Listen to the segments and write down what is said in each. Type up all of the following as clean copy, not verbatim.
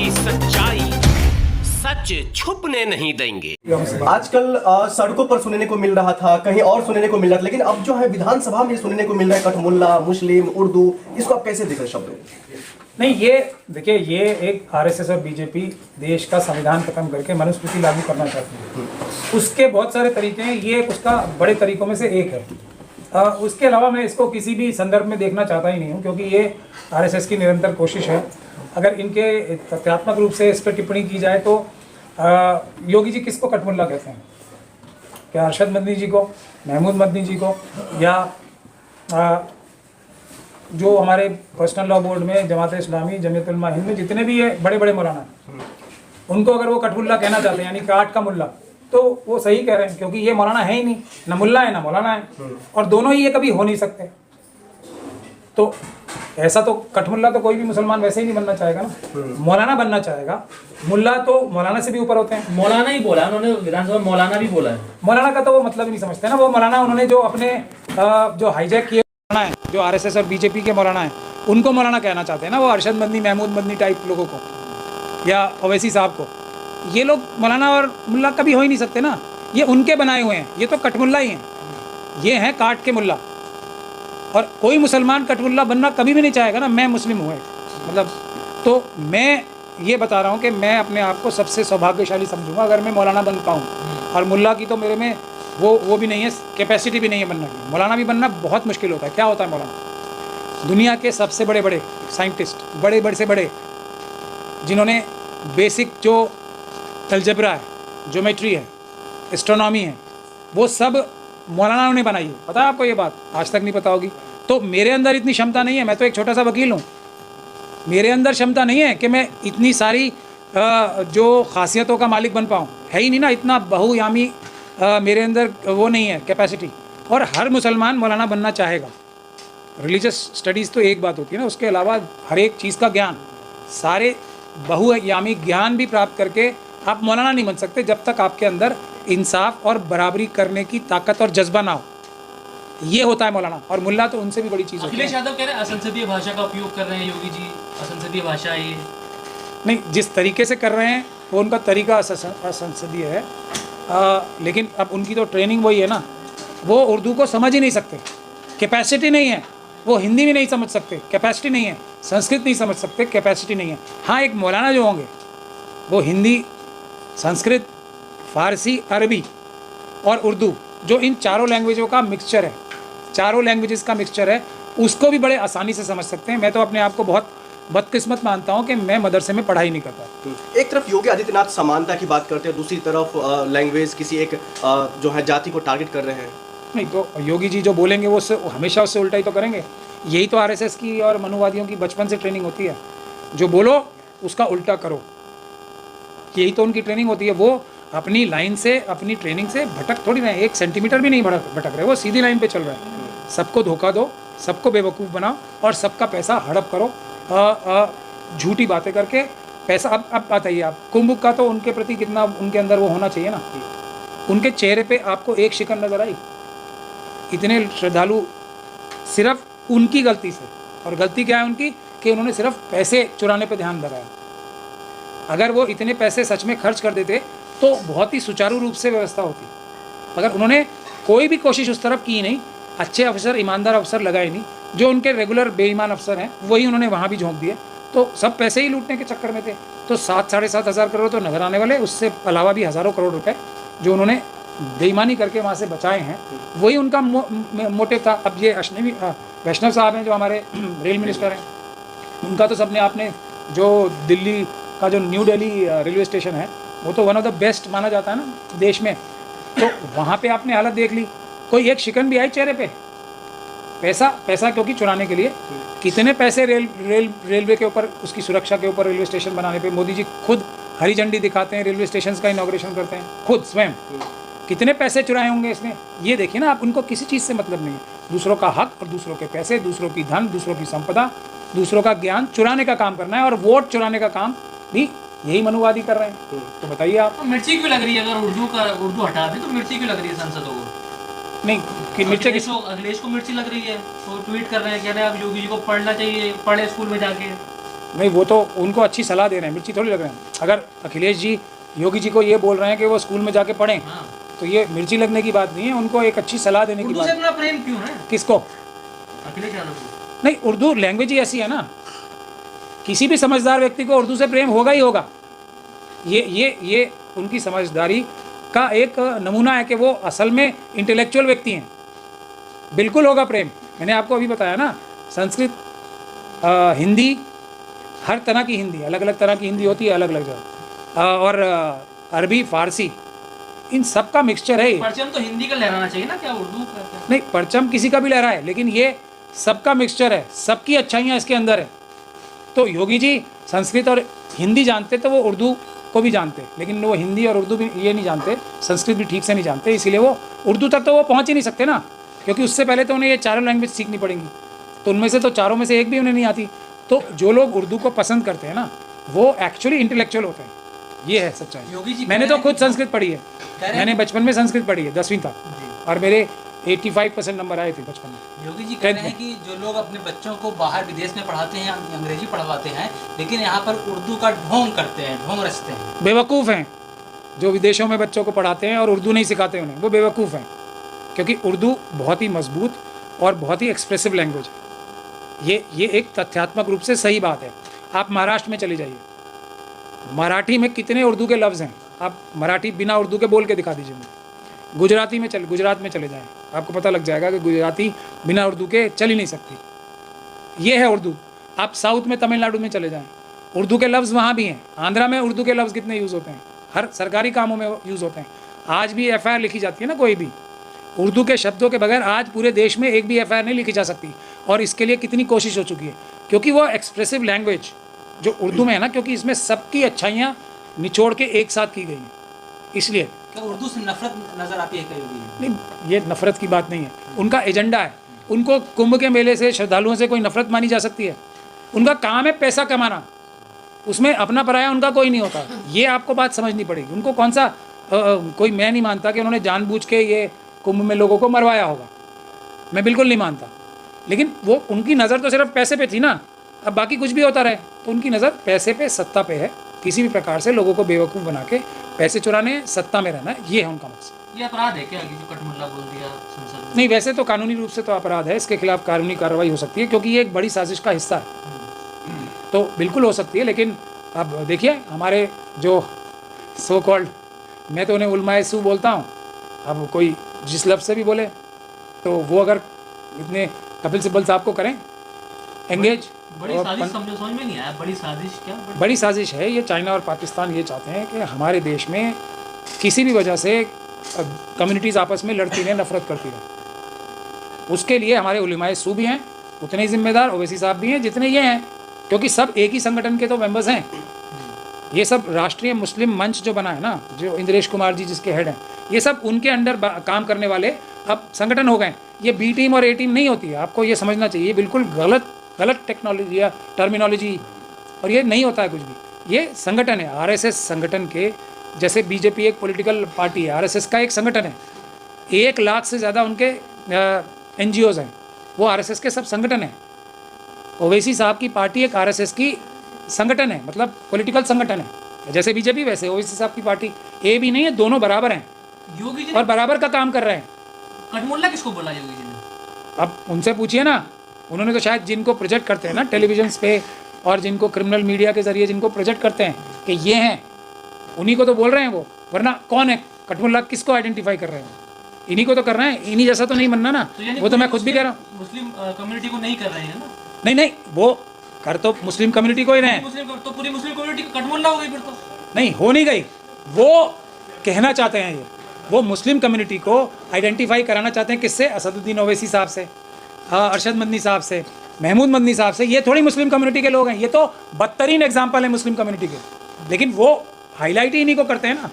की सच्चाई, सच छुपने नहीं देंगे। आजकल सड़कों पर सुनने को मिल रहा था, कहीं और सुनने को मिल रहा था, लेकिन अब जो है विधानसभा में सुनने को मिल रहा है कठमुल्ला, मुस्लिम, उर्दू, इसको आप कैसे देख रहे शब्द? नहीं, ये देखिए, ये एक आरएसएस और बीजेपी देश का संविधान खत्म करके मनुस्मृति लागू करना चाहती है। उसके बहुत सारे तरीके हैं, ये उसका बड़े तरीकों में से एक है। उसके अलावा मैं इसको किसी भी संदर्भ में देखना चाहता ही नहीं हूँ, क्योंकि ये आरएसएस की निरंतर कोशिश है। अगर इनके तथ्यात्मक रूप से इस पर टिप्पणी की जाए तो योगी जी किसको कठमुल्ला कहते हैं? क्या अरशद मदनी जी को, महमूद मदनी जी को, या जो हमारे पर्सनल लॉ बोर्ड में जमात इस्लामी, जमीयत उलमा हिंद में जितने भी ये बड़े बड़े मौलाना हैं, उनको अगर वो कठमुल्ला कहना चाहते हैं, यानी काट का मुल्ला, तो वो सही कह रहे हैं, क्योंकि ये मौलाना है ही नहीं, ना मुल्ला है ना मौलाना है, और दोनों ही ये कभी हो नहीं सकते। तो ऐसा तो कठमुल्ला तो कोई भी मुसलमान वैसे ही नहीं बनना चाहेगा ना, मौलाना बनना चाहेगा। मुल्ला तो मौलाना से भी ऊपर होते हैं। मौलाना ही बोला उन्होंने, विधानसभा मौलाना भी बोला है। मौलाना का तो वो मतलब ही नहीं समझते ना। वो मौलाना उन्होंने जो अपने जो हाईजैक किए मौलाना है, जो आरएसएस और बीजेपी के मौलाना है, उनको मौलाना कहना चाहते हैं ना, वो अरशद मदनी, महमूद मदनी टाइप लोगों को, या ओवैसी साहब को। ये लोग मौलाना और मुल्ला कभी हो ही नहीं सकते ना, ये उनके बनाए हुए हैं, ये तो कठमुल्ला ही हैं, ये हैं काट के मुल्ला। और कोई मुसलमान कठमुल्ला बनना कभी भी नहीं चाहेगा ना। मैं मुस्लिम हूँ मतलब, तो मैं ये बता रहा हूँ कि मैं अपने आप को सबसे सौभाग्यशाली समझूंगा अगर मैं मौलाना बन पाऊँ। और मुल्ला की तो मेरे में वो भी नहीं है, कैपेसिटी भी नहीं है बनने की। मौलाना भी बनना बहुत मुश्किल होता है। क्या होता है मौलाना? दुनिया के सबसे बड़े बड़े साइंटिस्ट, बड़े से बड़े, जिन्होंने बेसिक जो अलजेब्रा है, ज्योमेट्री है, एस्ट्रोनॉमी है, वो सब मौलाना ने बनाई है। पता है आपको ये बात? आज तक नहीं पता होगी। तो मेरे अंदर इतनी क्षमता नहीं है, मैं तो एक छोटा सा वकील हूँ, मेरे अंदर क्षमता नहीं है कि मैं इतनी सारी जो खासियतों का मालिक बन पाऊँ। है ही नहीं ना, इतना बहुयामी मेरे अंदर वो नहीं है कैपेसिटी। और हर मुसलमान मौलाना बनना चाहेगा। रिलीजियस स्टडीज़ तो एक बात होती है ना, उसके अलावा हर एक चीज़ का ज्ञान, सारे बहुयामी ज्ञान भी प्राप्त करके आप मौलाना नहीं बन सकते जब तक आपके अंदर इंसाफ और बराबरी करने की ताकत और जज्बा ना हो। ये होता है मौलाना। और मुल्ला तो उनसे भी बड़ी चीज़ होती है। अखिलेश यादव कह रहे हैं असंसदीय भाषा का उपयोग कर रहे हैं योगी जी, असंसदीय भाषा है ये। नहीं, जिस तरीके से कर रहे हैं वो उनका तरीका असंसदीय है। लेकिन अब उनकी तो ट्रेनिंग वही है ना, वो उर्दू को समझ ही नहीं सकते, कैपेसिटी नहीं है। वो हिंदी भी नहीं समझ सकते, कैपेसिटी नहीं है। संस्कृत नहीं समझ सकते, कैपेसिटी नहीं है। हाँ, एक मौलाना जो होंगे वो हिंदी, संस्कृत, फारसी, अरबी और उर्दू, जो इन चारों लैंग्वेजों का मिक्सचर है, चारों लैंग्वेजेस का मिक्सचर है, उसको भी बड़े आसानी से समझ सकते हैं। मैं तो अपने आप को बहुत बदकिस्मत मानता हूँ कि मैं मदरसे में पढ़ाई नहीं करता। एक तरफ योगी आदित्यनाथ समानता की बात करते हैं, दूसरी तरफ लैंग्वेज, किसी एक जो है जाति को टारगेट कर रहे हैं। नहीं, तो योगी जी जो बोलेंगे वो हमेशा उससे उल्टा ही तो करेंगे। यही तो आरएसएस की और मनुवादियों की बचपन से ट्रेनिंग होती है, जो बोलो उसका उल्टा करो। यही तो उनकी ट्रेनिंग होती है। वो अपनी लाइन से, अपनी ट्रेनिंग से भटक थोड़ी रहे, 1 सेंटीमीटर भी नहीं भटक रहे, वो सीधी लाइन पे चल रहे हैं। सबको धोखा दो, सबको बेवकूफ़ बनाओ और सबका पैसा हड़प करो, झूठी बातें करके पैसा। अब बताइए आप, कुंभ का तो उनके प्रति कितना उनके अंदर वो होना चाहिए ना। उनके चेहरे पे आपको एक शिकन नजर आई? इतने श्रद्धालु सिर्फ उनकी गलती से। और गलती क्या है उनकी? कि उन्होंने सिर्फ पैसे चुराने पे ध्यान लगाया। अगर वो इतने पैसे सच में खर्च कर देते तो बहुत ही सुचारू रूप से व्यवस्था होती। अगर उन्होंने कोई भी कोशिश उस तरफ की नहीं, अच्छे अफसर, ईमानदार अफसर लगाए नहीं, जो उनके रेगुलर बेईमान अफसर हैं वही उन्होंने वहाँ भी झोंक दिए, तो सब पैसे ही लूटने के चक्कर में थे। तो 7-7.5 हज़ार करोड़ तो नजर आने वाले, उससे अलावा भी हज़ारों करोड़ रुपए जो उन्होंने बेईमानी करके वहाँ से बचाए हैं, वही उनका मोटिव था। अब ये अश्विनी वैष्णव साहब हैं जो हमारे रेल मिनिस्टर हैं, उनका तो सबने आपने जो दिल्ली का जो न्यू दिल्ली रेलवे स्टेशन है, वो तो वन ऑफ द बेस्ट माना जाता है ना देश में। तो वहाँ पे आपने हालत देख ली, कोई एक शिकन भी आई चेहरे पे? पैसा क्योंकि चुराने के लिए कितने पैसे रेलवे के ऊपर, उसकी सुरक्षा के ऊपर, रेलवे स्टेशन बनाने पे मोदी जी खुद हरी झंडी दिखाते हैं, रेलवे स्टेशन का इनॉग्रेशन करते हैं खुद स्वयं। कितने पैसे चुराए होंगे इसने? ये देखिए ना आप, उनको किसी चीज़ से मतलब नहीं है। दूसरों का हक और दूसरों के पैसे, दूसरों की धन, दूसरों की संपदा, दूसरों का ज्ञान चुराने का काम करना है, और वोट चुराने का काम भी यही मनुवादी कर रहे हैं। तो बताइए आप। मिर्ची क्यों लग रही है? अगर उर्दू हटा दें तो मिर्ची क्यों लग रही है सांसदों को? नहीं कि मिर्ची अखिलेश को मिर्ची लग रही है, वो ट्वीट कर रहे हैं, कह रहे हैं अब योगी जी को पढ़ना चाहिए, पढ़े स्कूल में जाके। नहीं, वो तो उनको अच्छी सलाह दे रहे हैं, मिर्ची थोड़ी लग रहे हैं। अगर अखिलेश जी योगी जी को ये बोल रहे हैं कि वो स्कूल में जाके पढ़ें, तो ये मिर्ची लगने की बात नहीं है, उनको एक अच्छी सलाह देने की उर्दू बात से है। अपना प्रेम क्यों है किसको? अखिलेश यादव को? नहीं, उर्दू लैंग्वेज ही ऐसी है ना, किसी भी समझदार व्यक्ति को उर्दू से प्रेम होगा ही होगा। ये उनकी समझदारी का एक नमूना है कि वो असल में इंटेलेक्चुअल व्यक्ति हैं। बिल्कुल होगा प्रेम। मैंने आपको अभी बताया ना, संस्कृत, हिंदी, हर तरह की हिंदी, अलग अलग तरह की हिंदी होती है अलग अलग जगह, और अरबी, फारसी, इन सब का मिक्सचर है ये। परचम तो हिंदी का लहराना चाहिए ना, क्या उर्दू का? क्या? नहीं, परचम किसी का भी लहरा है, लेकिन ये सबका मिक्सचर है, सबकी अच्छाइयाँ इसके अंदर है। तो योगी जी संस्कृत और हिंदी जानते तो वो उर्दू को भी जानते, लेकिन वो हिंदी और उर्दू भी ये नहीं जानते, संस्कृत भी ठीक से नहीं जानते, इसीलिए वो उर्दू तक तो वो पहुँच ही नहीं सकते ना, क्योंकि उससे पहले तो उन्हें ये चारों लैंग्वेज सीखनी पड़ेंगी। तो उनमें से तो चारों में से एक भी उन्हें नहीं आती। तो जो लोग उर्दू को पसंद करते हैं ना, वो एक्चुअली इंटेलेक्चुअल होते हैं। ये है सच्चाई। योगी जी मैंने तो खुद संस्कृत पढ़ी है, मैंने बचपन में संस्कृत पढ़ी है 10वीं तक, और मेरे 85% नंबर आए थे बचपन में। योगी जी कह रहे हैं कि जो लोग अपने बच्चों को बाहर विदेश में पढ़ाते हैं, अंग्रेजी पढ़वाते हैं, लेकिन यहाँ पर उर्दू का ढोंग करते हैं, ढोंग रचते हैं। बेवकूफ़ हैं जो विदेशों में बच्चों को पढ़ाते हैं और उर्दू नहीं सिखाते उन्हें, वो बेवकूफ़ हैं, क्योंकि उर्दू बहुत ही मजबूत और बहुत ही एक्सप्रेसिव लैंग्वेज है। ये एक तथ्यात्मक रूप से सही बात है। आप महाराष्ट्र में चले जाइए, मराठी में कितने उर्दू के लफ्ज़ हैं, आप मराठी बिना उर्दू के बोल के दिखा दीजिए मुझे। गुजरात में चले जाएं, आपको पता लग जाएगा कि गुजराती बिना उर्दू के चल ही नहीं सकती। ये है उर्दू। आप साउथ में, तमिलनाडु में चले जाएं, उर्दू के लफ्ज़ वहाँ भी हैं। आंध्रा में उर्दू के लफ्ज़ कितने यूज़ होते हैं, हर सरकारी कामों में यूज़ होते हैं। आज भी FIR लिखी जाती है ना, कोई भी उर्दू के शब्दों के बगैर आज पूरे देश में एक भी FIR नहीं लिखी जा सकती। और इसके लिए कितनी कोशिश हो चुकी है, क्योंकि वो एक्सप्रेसिव लैंग्वेज जो उर्दू में है ना, क्योंकि इसमें सबकी अच्छाइयाँ निचोड़ के एक साथ की गई हैं, इसलिए। क्या उर्दू से नफरत नजर आती है क्या योगी जी? नहीं, ये नफरत की बात नहीं है, उनका एजेंडा है। उनको कुंभ के मेले से, श्रद्धालुओं से कोई नफरत मानी जा सकती है? उनका काम है पैसा कमाना, उसमें अपना पराया उनका कोई नहीं होता। ये आपको बात समझनी पड़ेगी। उनको कौन सा कोई, मैं नहीं मानता कि उन्होंने जानबूझ के ये कुंभ में लोगों को मरवाया होगा, मैं बिल्कुल नहीं मानता। लेकिन वो, उनकी नज़र तो सिर्फ पैसे पे थी ना, अब बाकी कुछ भी होता रहे। तो उनकी नज़र पैसे पे, सत्ता पे है, किसी भी प्रकार से लोगों को बेवकूफ़ बना के पैसे चुराने, सत्ता में रहना, ये है उनका मकसद। ये अपराध है क्या, कि जो कटमुल्ला बोल दिया संसद में? नहीं, वैसे तो कानूनी रूप से तो अपराध है, इसके खिलाफ कानूनी कार्रवाई हो सकती है, क्योंकि ये एक बड़ी साजिश का हिस्सा है, तो बिल्कुल हो सकती है। लेकिन अब देखिए, हमारे जो सो कॉल्ड, मैं तो उन्हें उलमाए सू बोलता हूँ, अब कोई जिस लफ्ज़ से भी बोले, तो वो अगर इतने कपिल सिब्बल साहब को करें एंगेज, बड़ी साजिश समझ में नहीं आया। बड़ी साजिश क्या? बड़ी साजिश है ये। चाइना और पाकिस्तान ये चाहते हैं कि हमारे देश में किसी भी वजह से कम्युनिटीज़ आपस में लड़ती रहें, नफरत करती रहें। उसके लिए हमारे उलमाए सू भी हैं, उतने ही जिम्मेदार ओवैसी साहब भी हैं जितने ये हैं, क्योंकि सब एक ही संगठन के तो मेंबर्स हैं। ये सब राष्ट्रीय मुस्लिम मंच जो बना है ना, जो इंद्रेश कुमार जी जिसके हेड हैं, ये सब उनके अंडर काम करने वाले अब संगठन हो गए। ये B टीम और A टीम नहीं होती है, आपको ये समझना चाहिए। ये बिल्कुल गलत टेक्नोलॉजी या टर्मिनोलॉजी, और ये नहीं होता है कुछ भी। ये संगठन है, RSS संगठन के जैसे BJP एक पॉलिटिकल पार्टी है, RSS का एक संगठन है। 1 लाख से ज़्यादा उनके NGOs हैं, वो RSS के सब संगठन हैं। ओवैसी साहब की पार्टी एक RSS की संगठन है, मतलब पॉलिटिकल संगठन है। जैसे BJP वैसे ओवैसी साहब की पार्टी A भी नहीं है, दोनों बराबर हैं योगी जी और बराबर का काम कर रहे हैं। कटमुल्ला किसको बोला योगी जी ने? अब उनसे पूछिए ना, उन्होंने तो शायद जिनको प्रोजेक्ट करते हैं ना टेलीविजन पे, और जिनको क्रिमिनल मीडिया के जरिए जिनको प्रोजेक्ट करते हैं कि ये हैं, उन्हीं को तो बोल रहे हैं वो। वरना कौन है कटमुल्ला, किसको आइडेंटिफाई कर रहे हैं? इन्हीं को तो कर रहे हैं, इन्हीं जैसा तो नहीं बनना ना। वो तो मैं खुद भी कह रहा हूँ, मुस्लिम कम्युनिटी को नहीं कर रहे हैं ना? नहीं, वो कर तो मुस्लिम कम्युनिटी को ही रहे हैं। तो पूरी मुस्लिम कम्युनिटी कटमुल्ला हो गई फिर तो? नहीं, हो नहीं गई। वो कहना चाहते हैं, ये वो मुस्लिम कम्युनिटी को आइडेंटिफाई कराना चाहते हैं। किससे? असदुद्दीन ओवैसी साहब से, अरशद मदनी साहब से, महमूद मदनी साहब से। ये थोड़ी मुस्लिम कम्युनिटी के लोग हैं, ये तो बदतरीन एग्जाम्पल है मुस्लिम कम्युनिटी के। लेकिन वो हाईलाइट ही इन्हीं को करते हैं ना।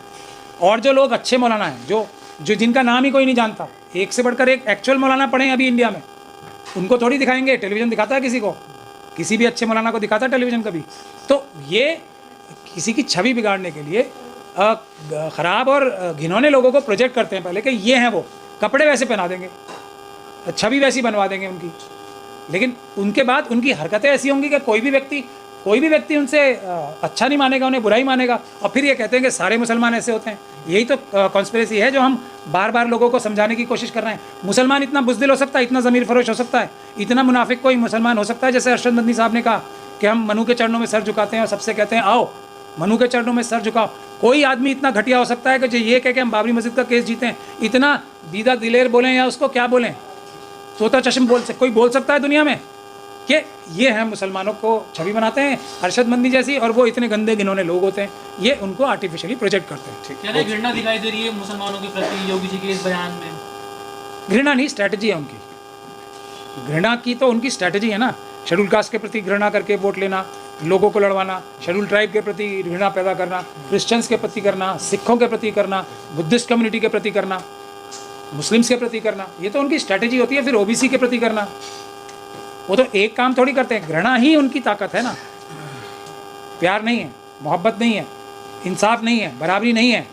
और जो लोग अच्छे मौलाना हैं, जो जिनका नाम ही कोई नहीं जानता, एक से बढ़कर एक एक्चुअल मौलाना पढ़े अभी इंडिया में, उनको थोड़ी दिखाएंगे। टेलीविज़न दिखाता है किसी को? किसी भी अच्छे मौलाना को दिखाता है टेलीविज़न कभी? तो ये किसी की छवि बिगाड़ने के लिए ख़राब और घिनौने लोगों को प्रोजेक्ट करते हैं पहले कि ये हैं वो, कपड़े वैसे पहना देंगे, छवि वैसी बनवा देंगे उनकी। लेकिन उनके बाद उनकी हरकतें ऐसी होंगी कि कोई भी व्यक्ति कोई भी व्यक्ति उनसे अच्छा नहीं मानेगा, उन्हें बुरा ही मानेगा, और फिर ये कहते हैं कि सारे मुसलमान ऐसे होते हैं। यही तो कॉन्स्पिरेसी है जो हम बार बार लोगों को समझाने की कोशिश कर रहे हैं। मुसलमान इतना बुज़दिल हो सकता है, इतना ज़मीर फरोश हो सकता है, इतना मुनाफिक कोई मुसलमान हो सकता है जैसे अरशद मदनी साहब ने कहा कि हम मनु के चरणों में सर झुकाते हैं और सबसे कहते हैं आओ मनु के चरणों में सर झुकाओ। कोई आदमी इतना घटिया हो सकता है कि जो ये कह के हम बाबरी मस्जिद का केस जीते हैं, इतना दीदा दिलेर बोलें या उसको क्या बोलें, तोता चश्म कोई बोल सकता है दुनिया में कि ये हैं मुसलमानों को छवि बनाते हैं अरशद मंदी जैसी, और वो इतने गंदे गिनौने लोग होते हैं, ये उनको आर्टिफिशियली प्रोजेक्ट करते हैं। क्या नहीं घृणा दिखाई दे रही है मुसलमानों के प्रति योगी जी के इस बयान में? घृणा नहीं, स्ट्रैटेजी है उनकी। घृणा की तो उनकी स्ट्रैटेजी है ना, शेड्यूल कास्ट के प्रति घृणा करके वोट लेना, लोगों को लड़वाना, शेड्यूल ट्राइब के प्रति घृणा पैदा करना, क्रिश्चियंस के प्रति करना, सिखों के प्रति करना, बुद्धिस्ट कम्युनिटी के प्रति करना, मुस्लिम्स के प्रति करना, ये तो उनकी स्ट्रैटेजी होती है। फिर ओबीसी के प्रति करना, वो तो एक काम थोड़ी करते हैं, घृणा ही उनकी ताकत है ना। प्यार नहीं है, मोहब्बत नहीं है, इंसाफ नहीं है, बराबरी नहीं है,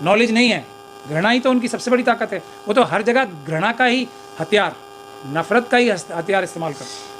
नॉलेज नहीं है, घृणा ही तो उनकी सबसे बड़ी ताकत है। वो तो हर जगह घृणा का ही हथियार, नफरत का ही हथियार इस्तेमाल करते हैं।